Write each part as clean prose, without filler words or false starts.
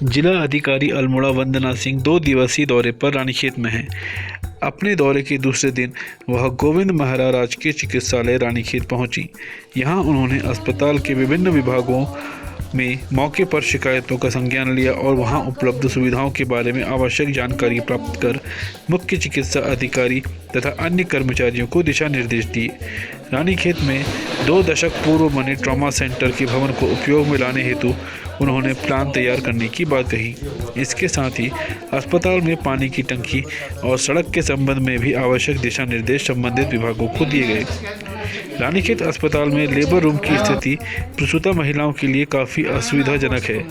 जिला अधिकारी अल्मोड़ा वंदना सिंह 2 दिवसीय दौरे पर रानीखेत में हैं। अपने दौरे के दूसरे दिन वह गोविंद महरा राजकीय चिकित्सालय रानीखेत पहुंची। यहां उन्होंने अस्पताल के विभिन्न विभागों में मौके पर शिकायतों का संज्ञान लिया और वहां उपलब्ध सुविधाओं के बारे में आवश्यक जानकारी प्राप्त कर मुख्य चिकित्सा अधिकारी तथा अन्य कर्मचारियों को दिशा निर्देश दिए। रानीखेत में 2 दशक पूर्व बने ट्रॉमा सेंटर के भवन को उपयोग में लाने हेतु उन्होंने प्लान तैयार करने की बात कही। इसके साथ ही अस्पताल में पानी की टंकी और सड़क के संबंध में भी आवश्यक दिशा निर्देश संबंधित विभागों को दिए गए। रानीखेत अस्पताल में लेबर रूम की स्थिति प्रसूता महिलाओं के लिए काफ़ी असुविधाजनक है।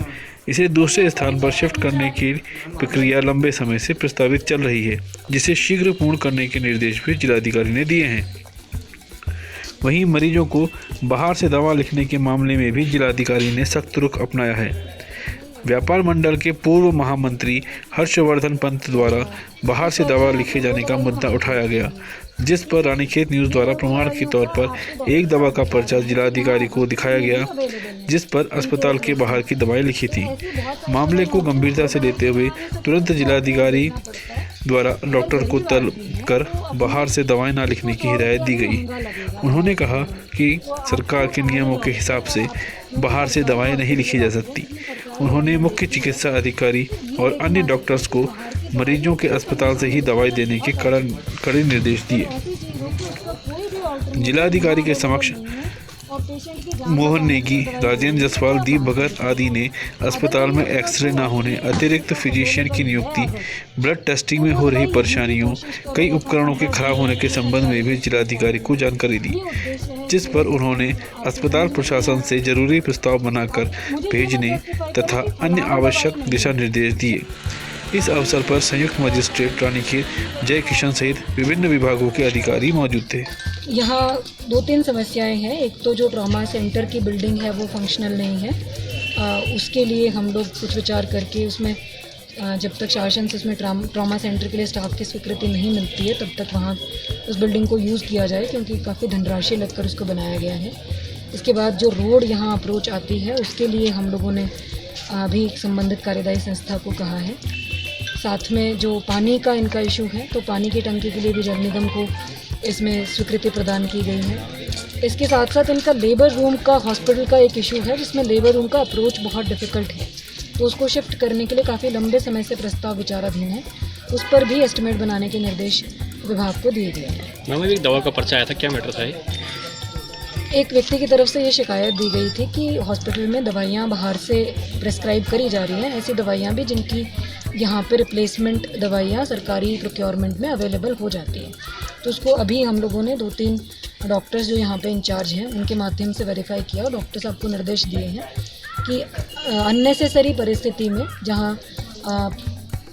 इसे दूसरे स्थान पर शिफ्ट करने की प्रक्रिया लंबे समय से प्रस्तावित चल रही है, जिसे शीघ्र पूर्ण करने के निर्देश भी जिलाधिकारी ने दिए हैं। वहीं मरीजों को बाहर से दवा लिखने के मामले में भी जिलाधिकारी ने सख्त रुख अपनाया है। व्यापार मंडल के पूर्व महामंत्री हर्षवर्धन पंत द्वारा बाहर से दवा लिखे जाने का मुद्दा उठाया गया, जिस पर रानीखेत न्यूज़ द्वारा प्रमाण के तौर पर एक दवा का पर्चा जिलाधिकारी को दिखाया गया, जिस पर अस्पताल के बाहर की दवाएं लिखी थी। मामले को गंभीरता से लेते हुए तुरंत जिलाधिकारी द्वारा डॉक्टर को तलब कर बाहर से दवाएं न लिखने की हिदायत दी गई। उन्होंने कहा कि सरकार के नियमों के हिसाब से बाहर से दवाएं नहीं लिखी जा सकती। उन्होंने मुख्य चिकित्सा अधिकारी और अन्य डॉक्टर्स को मरीजों के अस्पताल से ही दवाई देने के कड़े निर्देश दिए। जिलाधिकारी के समक्ष मोहन नेगी, राजेंद्र जसवाल, दीप भगत आदि ने अस्पताल में एक्सरे न होने, अतिरिक्त फिजिशियन की नियुक्ति, ब्लड टेस्टिंग में हो रही परेशानियों, कई उपकरणों के खराब होने के संबंध में भी जिलाधिकारी को जानकारी दी, जिस पर उन्होंने अस्पताल प्रशासन से जरूरी प्रस्ताव बनाकर भेजने तथा अन्य आवश्यक दिशा निर्देश दिए। इस अवसर पर संयुक्त मजिस्ट्रेट रानीखेत जय किशन सहित विभिन्न विभागों के अधिकारी मौजूद थे। यहाँ 2-3 समस्याएं हैं। एक तो जो ट्रॉमा सेंटर की बिल्डिंग है वो फंक्शनल नहीं है। उसके लिए हम लोग कुछ विचार करके उसमें जब तक शासन से उसमें ट्रॉमा सेंटर के लिए स्टाफ की स्वीकृति नहीं मिलती है तब तक वहाँ उस बिल्डिंग को यूज़ किया जाए, क्योंकि काफ़ी धनराशि लगकर उसको बनाया गया है। इसके बाद जो रोड यहाँ अप्रोच आती है उसके लिए हम लोगों ने अभी संबंधित कार्यदायी संस्था को कहा है। साथ में जो पानी का इनका इशू है, तो पानी की टंकी के लिए भी जल निगम को इसमें स्वीकृति प्रदान की गई है। इसके साथ साथ इनका लेबर रूम का हॉस्पिटल का एक इशू है, जिसमें लेबर रूम का अप्रोच बहुत डिफ़िकल्ट है, तो उसको शिफ्ट करने के लिए काफ़ी लंबे समय से प्रस्ताव विचाराधीन है। उस पर भी एस्टिमेट बनाने के निर्देश विभाग को दिए गए हैं। मैम, एक दवा का पर्चा आया था, क्या मैटर था ये? एक व्यक्ति की तरफ से ये शिकायत दी गई थी कि हॉस्पिटल में दवाइयाँ बाहर से प्रेस्क्राइब करी जा रही हैं, ऐसी दवाइयाँ भी जिनकी यहाँ पे रिप्लेसमेंट दवाइयाँ सरकारी प्रोक्योरमेंट में अवेलेबल हो जाती हैं। तो उसको अभी हम लोगों ने 2-3 डॉक्टर्स जो यहाँ पे इंचार्ज हैं उनके माध्यम से वेरीफाई किया और डॉक्टर साहब को निर्देश दिए हैं कि अननेसेसरी परिस्थिति में जहाँ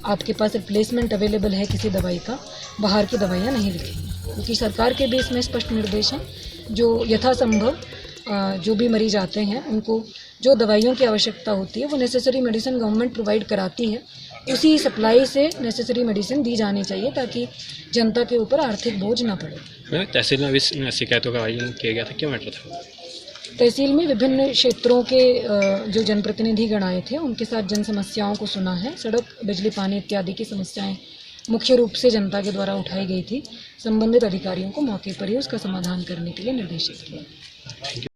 आपके पास रिप्लेसमेंट अवेलेबल है किसी दवाई का, बाहर की दवाइयाँ नहीं लिखेंगी, क्योंकि सरकार के भी इसमें स्पष्ट निर्देश हैं। जो यथासंभव जो भी मरीज आते हैं उनको जो दवाइयों की आवश्यकता होती है वो नेसेसरी मेडिसिन गवर्नमेंट प्रोवाइड कराती है, उसी सप्लाई से नेसेसरी मेडिसिन दी जानी चाहिए ताकि जनता के ऊपर आर्थिक बोझ ना पड़े। तहसील में भी शिकायतों का आयोजन किया गया था, क्या मैटर था? तहसील में विभिन्न क्षेत्रों के जो जनप्रतिनिधि गण आए थे उनके साथ जन समस्याओं को सुना है। सड़क, बिजली, पानी इत्यादि की समस्याएं मुख्य रूप से जनता के द्वारा उठाई गई थी। संबंधित अधिकारियों को मौके पर ही उसका समाधान करने के लिए निर्देशित किया।